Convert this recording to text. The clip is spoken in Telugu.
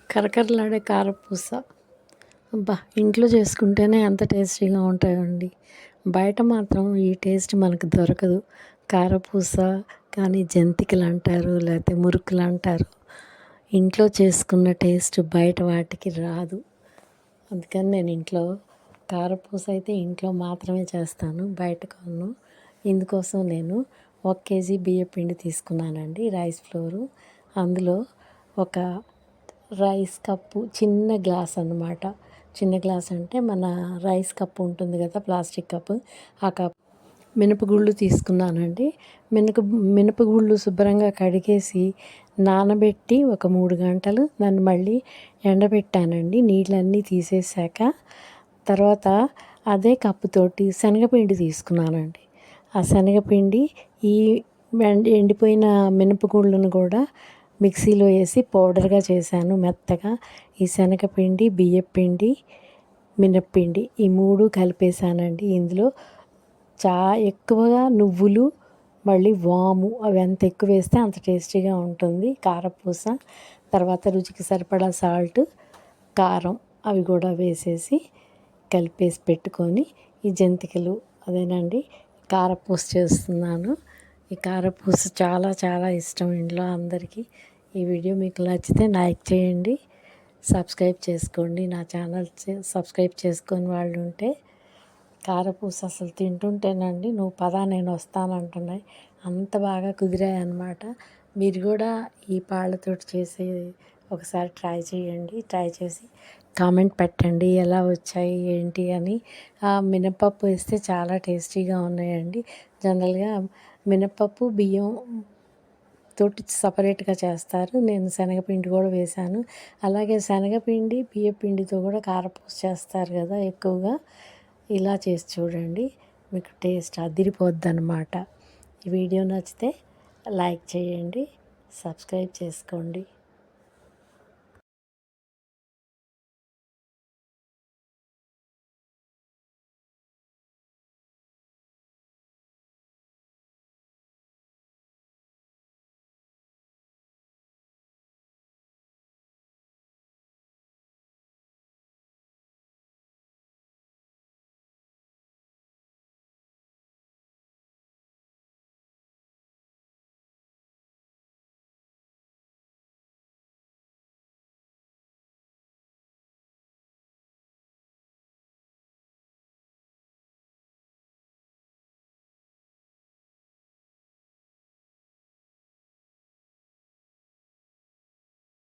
కరకరలాడే కారపూస అబ్బా! ఇంట్లో చేసుకుంటేనే ఎంత టేస్టీగా ఉంటాయండి. బయట మాత్రం ఈ టేస్ట్ మనకు దొరకదు. కారపూస కానీ జంతికలు అంటారు, లేకపోతే మురుకులు అంటారు. ఇంట్లో చేసుకున్న టేస్ట్ బయట వాటికి రాదు. అందుకని నేను ఇంట్లో కారపూస అయితే ఇంట్లో మాత్రమే చేస్తాను, బయట కొనను. ఇందుకోసం నేను 1 కేజీ బియ్యపిండి తీసుకున్నానండి, రైస్ ఫ్లోరు. అందులో ఒక రైస్ కప్పు, చిన్న గ్లాస్ అన్నమాట. చిన్న గ్లాస్ అంటే మన రైస్ కప్పు ఉంటుంది కదా, ప్లాస్టిక్ కప్పు, ఆ కప్. మినపగుళ్ళు తీసుకున్నానండి. మినపగుళ్ళు శుభ్రంగా కడిగేసి నానబెట్టి ఒక 3 గంటలు దాన్ని మళ్ళీ ఎండబెట్టానండి, నీళ్ళన్నీ తీసేసాక. తర్వాత అదే కప్పుతోటి శనగపిండి తీసుకున్నానండి. ఆ శనగపిండి ఈ ఎండిపోయిన మినపగుళ్ళను కూడా మిక్సీలో వేసి పౌడర్గా చేశాను మెత్తగా. ఈ శనగపిండి, బియ్యపిండి, మినప్పిండి ఈ 3 కలిపేసానండి. ఇందులో ఎక్కువగా నువ్వులు, మళ్ళీ వాము, అవి ఎంత ఎక్కువ వేస్తే అంత టేస్టీగా ఉంటుంది కారపూస. తర్వాత రుచికి సరిపడా సాల్ట్, కారం అవి కూడా వేసేసి కలిపేసి పెట్టుకొని ఈ జంతికలు అదేనండి కారపూస చేస్తున్నాను. ఈ కారపూస చాలా చాలా ఇష్టం ఇంట్లో అందరికీ. ఈ వీడియో మీకు నచ్చితే లైక్ చేయండి, సబ్స్క్రైబ్ చేసుకోండి. నా ఛానల్ సబ్స్క్రైబ్ చేసుకొని వాళ్ళు ఉంటే. కారపూస అసలు తింటుంటేనండి నువ్వు పదా నేను వస్తానంటున్నాయి, అంత బాగా కుదిరాయి అన్నమాట. మీరు కూడా ఈ పాళ్ళతోటి చేసి ఒకసారి ట్రై చేయండి. ట్రై చేసి కామెంట్ పెట్టండి ఎలా వచ్చాయి ఏంటి అని. మినపప్పు వేస్తే చాలా టేస్టీగా ఉన్నాయండి. జనరల్గా మినపప్పు బియ్యం తోటి సపరేట్గా చేస్తారు, నేను శనగపిండి కూడా వేశాను. అలాగే శనగపిండి బియ్యపిండితో కూడా కారపూస చేస్తారు కదా ఎక్కువగా. ఇలా చేసి చూడండి, మీకు టేస్ట్ అదిరిపోద్ది అన్నమాట. ఈ వీడియో నచ్చితే లైక్ చేయండి, సబ్స్క్రైబ్ చేసుకోండి.